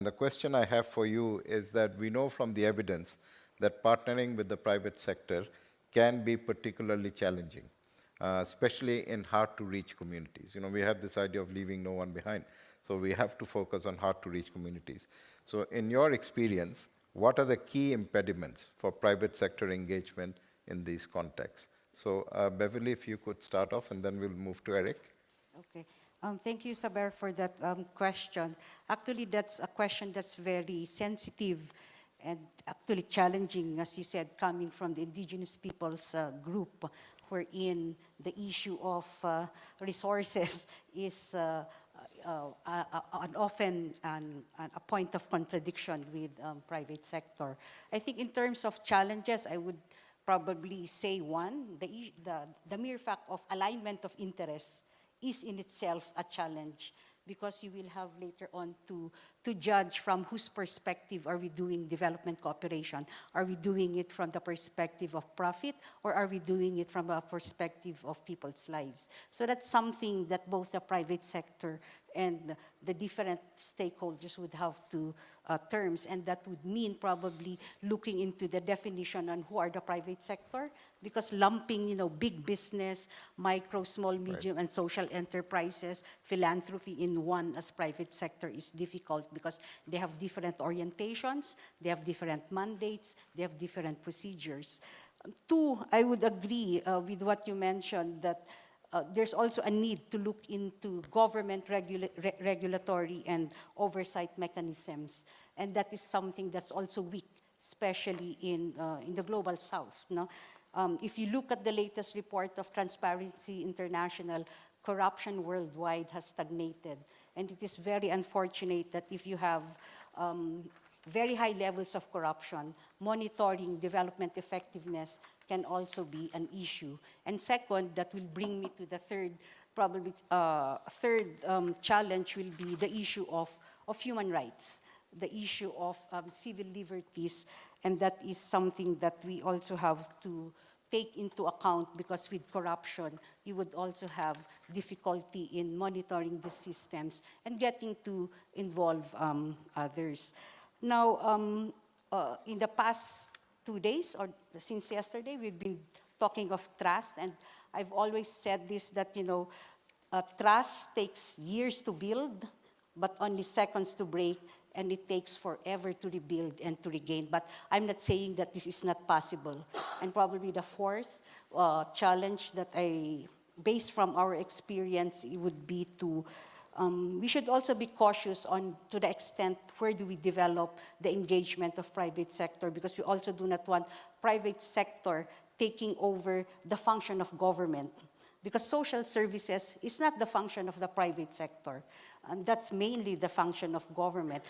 The question I have for you is that we know from the evidence that partnering with the private sector can be particularly challenging, especially in hard-to-reach communities. You know, we have this idea of leaving no one behind, so we have to focus on hard-to-reach communities. So in your experience, what are the key impediments for private sector engagement in these contexts? So Beverly, if you could start off, and then we'll move to Eric. Okay. Thank you, Saber, for that question. Actually, that's a question that's very sensitive and actually challenging, as you said, coming from the indigenous peoples group, wherein the issue of resources is often a point of contradiction with private sector. I think in terms of challenges, I would probably say one, the mere fact of alignment of interests is in itself a challenge, because you will have later on to judge from whose perspective are we doing development cooperation. Are we doing it from the perspective of profit, or are we doing it from a perspective of people's lives? So that's something that both the private sector and the different stakeholders would have to terms, and that would mean probably looking into the definition on who are the private sector, because lumping, you know, big business, micro, small, medium, and social enterprises, philanthropy in one as private sector is difficult, because they have different orientations, they have different mandates, they have different procedures. Two, I would agree with what you mentioned, that there's also a need to look into government regulatory and oversight mechanisms. And that is something that's also weak, especially in the global south. No? If you look at the latest report of Transparency International, corruption worldwide has stagnated. And it is very unfortunate that if you have very high levels of corruption, monitoring development effectiveness can also be an issue. And second, that will bring me to the third, probably challenge will be the issue of human rights, the issue of civil liberties, and that is something that we also have to take into account, because with corruption, you would also have difficulty in monitoring the systems and getting to involve others. Now, in the past 2 days, or since yesterday, we've been talking of trust, and I've always said this, that, you know, trust takes years to build, but only seconds to break, and it takes forever to rebuild and to regain. But I'm not saying that this is not possible. And probably the fourth challenge that based from our experience, it would be to, we should also be cautious on to the extent where do we develop the engagement of private sector, because we also do not want private sector taking over the function of government, because social services is not the function of the private sector. And that's mainly the function of government.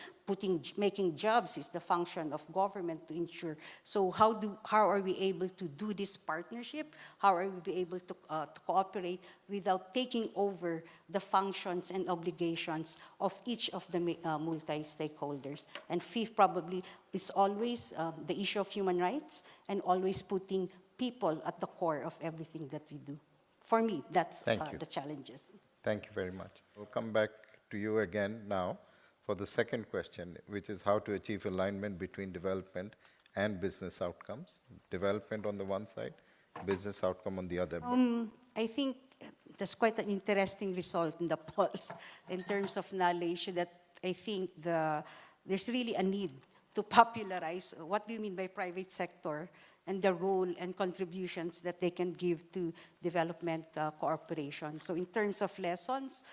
Making jobs is the function of government to ensure. So how are we able to do this partnership? How are we able to cooperate without taking over the functions and obligations of each of the multi-stakeholders? And fifth, probably, it's always the issue of human rights, and always putting people at the core of everything that we do. For me, that's the challenges. Thank you very much. We'll come back to you again now for the second question, which is how to achieve alignment between development and business outcomes. Development on the one side, business outcome on the other. I think there's quite an interesting result in the polls in terms of knowledge, that I think there's really a need to popularize what do you mean by private sector, and the role and contributions that they can give to development cooperation. So in terms of lessons,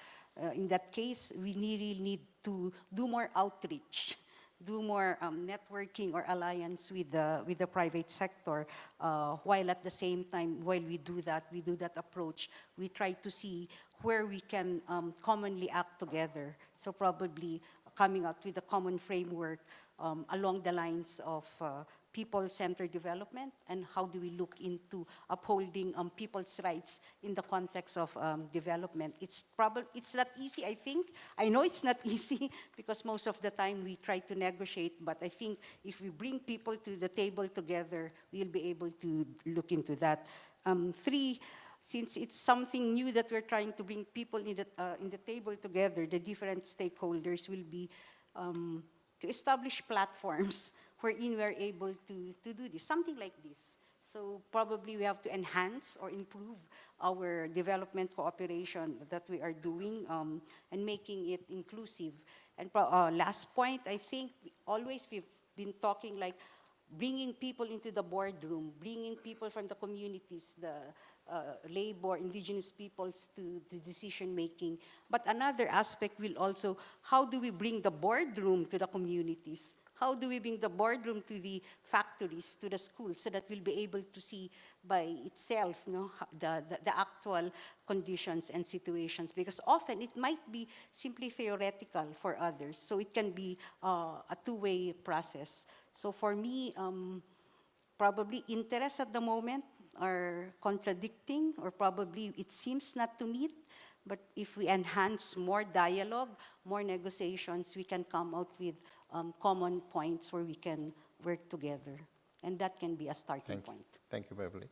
in that case, we really need to do more outreach, do more networking or alliance with the private sector, while at the same time, while we do that approach, we try to see where we can commonly act together. So probably coming out with a common framework along the lines of people-centered development, and how do we look into upholding people's rights in the context of development. It's not easy, I think. I know it's not easy, because most of the time we try to negotiate, but I think if we bring people to the table together, we'll be able to look into that. Three, since it's something new that we're trying to bring people in the table together, the different stakeholders will be to establish platforms wherein we are able to do this, something like this. So probably we have to enhance or improve our development cooperation that we are doing and making it inclusive. And last point, I think always we've been talking like bringing people into the boardroom, bringing people from the communities, the labor, indigenous peoples to the decision making. But another aspect will also, how do we bring the boardroom to the communities? How do we bring the boardroom to the factories, to the schools, so that we'll be able to see by itself, the actual conditions and situations? Because often it might be simply theoretical for others, so it can be a two-way process. So for me, probably interests at the moment are contradicting, or probably it seems not to meet. But if we enhance more dialogue, more negotiations, we can come out with common points where we can work together. And that can be a starting point. Thank you, Beverly.